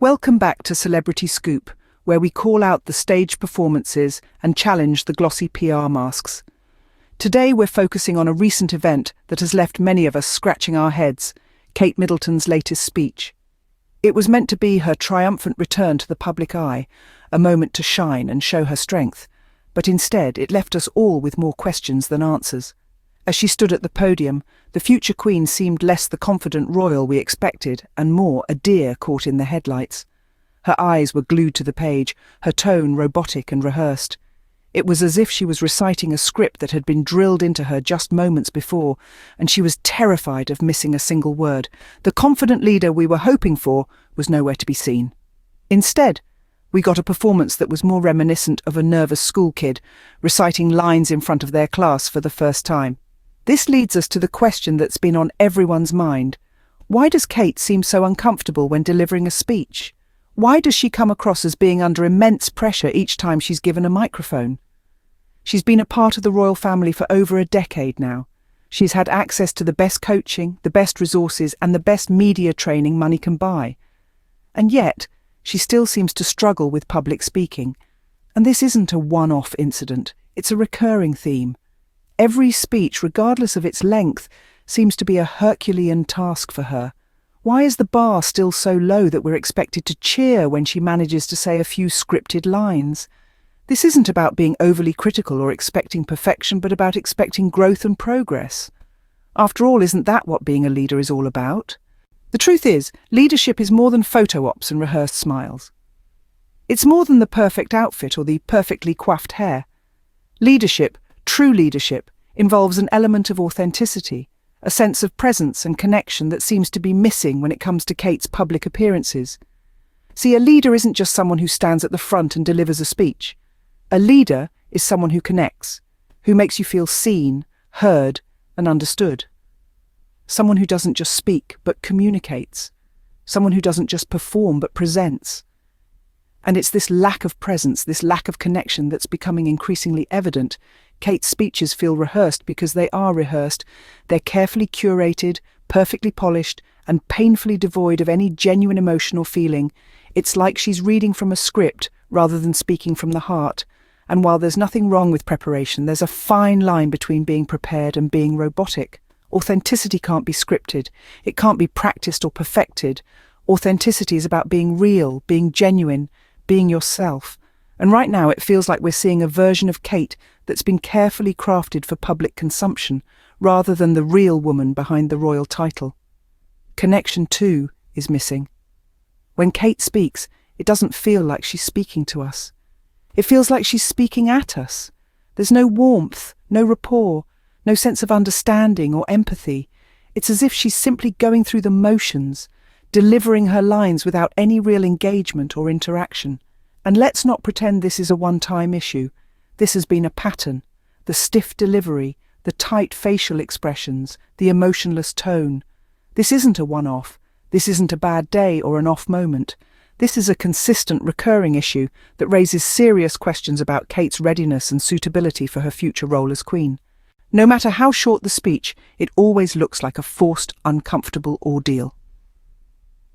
Welcome back to Celebrity Scoop, where we call out the stage performances and challenge the glossy PR masks. Today we're focusing on a recent event that has left many of us scratching our heads, Kate Middleton's latest speech. It was meant to be her triumphant return to the public eye, a moment to shine and show her strength, but instead it left us all with more questions than answers. As she stood at the podium, the future queen seemed less the confident royal we expected and more a deer caught in the headlights. Her eyes were glued to the page, her tone robotic and rehearsed. It was as if she was reciting a script that had been drilled into her just moments before, and she was terrified of missing a single word. The confident leader we were hoping for was nowhere to be seen. Instead, we got a performance that was more reminiscent of a nervous school kid reciting lines in front of their class for the first time. This leads us to the question that's been on everyone's mind. Why does Kate seem so uncomfortable when delivering a speech? Why does she come across as being under immense pressure each time she's given a microphone? She's been a part of the royal family for over a decade now. She's had access to the best coaching, the best resources, and the best media training money can buy. And yet, she still seems to struggle with public speaking. And this isn't a one-off incident, it's a recurring theme. Every speech, regardless of its length, seems to be a Herculean task for her. Why is the bar still so low that we're expected to cheer when she manages to say a few scripted lines? This isn't about being overly critical or expecting perfection, but about expecting growth and progress. After all, isn't that what being a leader is all about? The truth is, leadership is more than photo ops and rehearsed smiles. It's more than the perfect outfit or the perfectly coiffed hair. Leadership, true leadership, involves an element of authenticity, a sense of presence and connection that seems to be missing when it comes to Kate's public appearances. See, a leader isn't just someone who stands at the front and delivers a speech. A leader is someone who connects, who makes you feel seen, heard, and understood. Someone who doesn't just speak, but communicates. Someone who doesn't just perform, but presents. And it's this lack of presence, this lack of connection that's becoming increasingly evident. Kate's speeches feel rehearsed because they are rehearsed. They're carefully curated, perfectly polished, and painfully devoid of any genuine emotion or feeling. It's like she's reading from a script rather than speaking from the heart. And while there's nothing wrong with preparation, there's a fine line between being prepared and being robotic. Authenticity can't be scripted. It can't be practiced or perfected. Authenticity is about being real, being genuine, being yourself. And right now it feels like we're seeing a version of Kate that's been carefully crafted for public consumption, rather than the real woman behind the royal title. Connection, too, is missing. When Kate speaks, it doesn't feel like she's speaking to us. It feels like she's speaking at us. There's no warmth, no rapport, no sense of understanding or empathy. It's as if she's simply going through the motions, delivering her lines without any real engagement or interaction. And let's not pretend this is a one-time issue. This has been a pattern. The stiff delivery, the tight facial expressions, the emotionless tone. This isn't a one-off. This isn't a bad day or an off moment. This is a consistent, recurring issue that raises serious questions about Kate's readiness and suitability for her future role as queen. No matter how short the speech, it always looks like a forced, uncomfortable ordeal.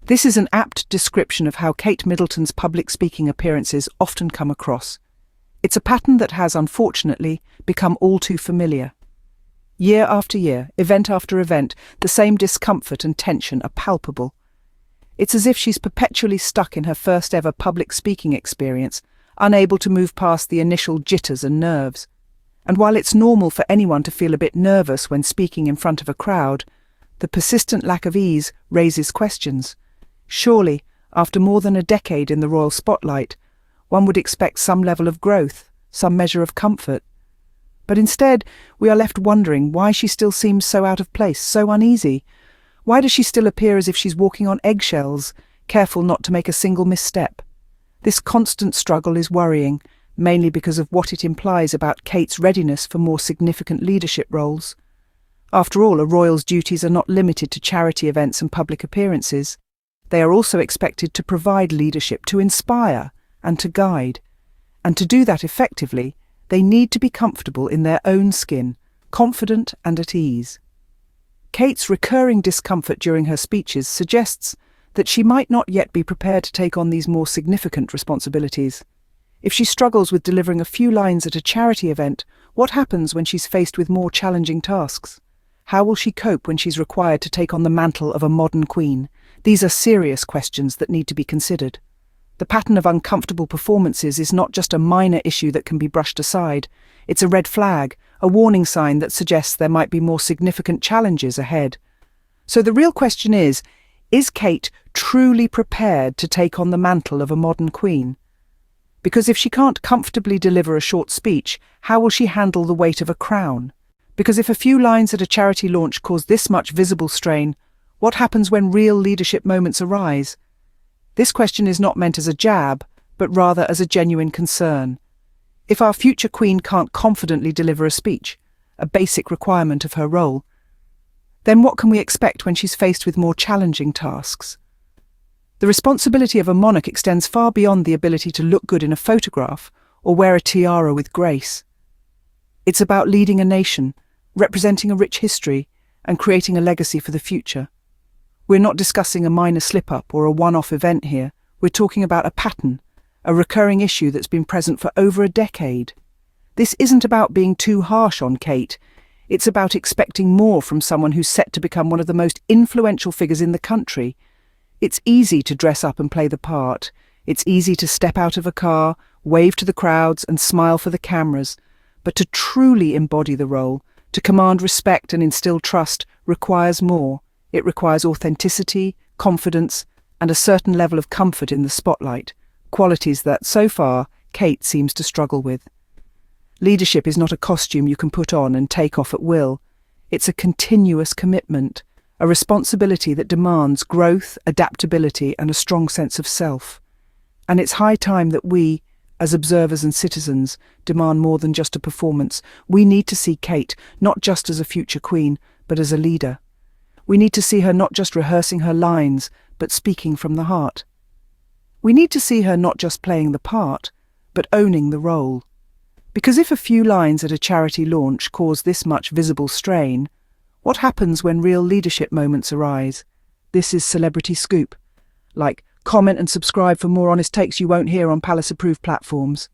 This is an apt description of how Kate Middleton's public speaking appearances often come across. It's a pattern that has, unfortunately, become all too familiar. Year after year, event after event, the same discomfort and tension are palpable. It's as if she's perpetually stuck in her first ever public speaking experience, unable to move past the initial jitters and nerves. And while it's normal for anyone to feel a bit nervous when speaking in front of a crowd, the persistent lack of ease raises questions. Surely, after more than a decade in the royal spotlight, one would expect some level of growth, some measure of comfort. But instead, we are left wondering why she still seems so out of place, so uneasy. Why does she still appear as if she's walking on eggshells, careful not to make a single misstep? This constant struggle is worrying, mainly because of what it implies about Kate's readiness for more significant leadership roles. After all, a royal's duties are not limited to charity events and public appearances. They are also expected to provide leadership, to inspire and to guide. And to do that effectively, they need to be comfortable in their own skin, confident and at ease. Kate's recurring discomfort during her speeches suggests that she might not yet be prepared to take on these more significant responsibilities. If she struggles with delivering a few lines at a charity event, what happens when she's faced with more challenging tasks? How will she cope when she's required to take on the mantle of a modern queen? These are serious questions that need to be considered. The pattern of uncomfortable performances is not just a minor issue that can be brushed aside. It's a red flag, a warning sign that suggests there might be more significant challenges ahead. So the real question is Kate truly prepared to take on the mantle of a modern queen? Because if she can't comfortably deliver a short speech, how will she handle the weight of a crown? Because if a few lines at a charity launch cause this much visible strain, what happens when real leadership moments arise? This question is not meant as a jab, but rather as a genuine concern. If our future queen can't confidently deliver a speech, a basic requirement of her role, then what can we expect when she's faced with more challenging tasks? The responsibility of a monarch extends far beyond the ability to look good in a photograph or wear a tiara with grace. It's about leading a nation, representing a rich history, and creating a legacy for the future. We're not discussing a minor slip-up or a one-off event here. We're talking about a pattern, a recurring issue that's been present for over a decade. This isn't about being too harsh on Kate. It's about expecting more from someone who's set to become one of the most influential figures in the country. It's easy to dress up and play the part. It's easy to step out of a car, wave to the crowds, and smile for the cameras. But to truly embody the role, to command respect and instill trust, requires more. It requires authenticity, confidence, and a certain level of comfort in the spotlight, qualities that, so far, Kate seems to struggle with. Leadership is not a costume you can put on and take off at will. It's a continuous commitment, a responsibility that demands growth, adaptability, and a strong sense of self. And it's high time that we, as observers and citizens, demand more than just a performance. We need to see Kate not just as a future queen, but as a leader. We need to see her not just rehearsing her lines, but speaking from the heart. We need to see her not just playing the part, but owning the role. Because if a few lines at a charity launch cause this much visible strain, what happens when real leadership moments arise? This is Celebrity Scoop. Like, comment and subscribe for more honest takes you won't hear on Palace-approved platforms.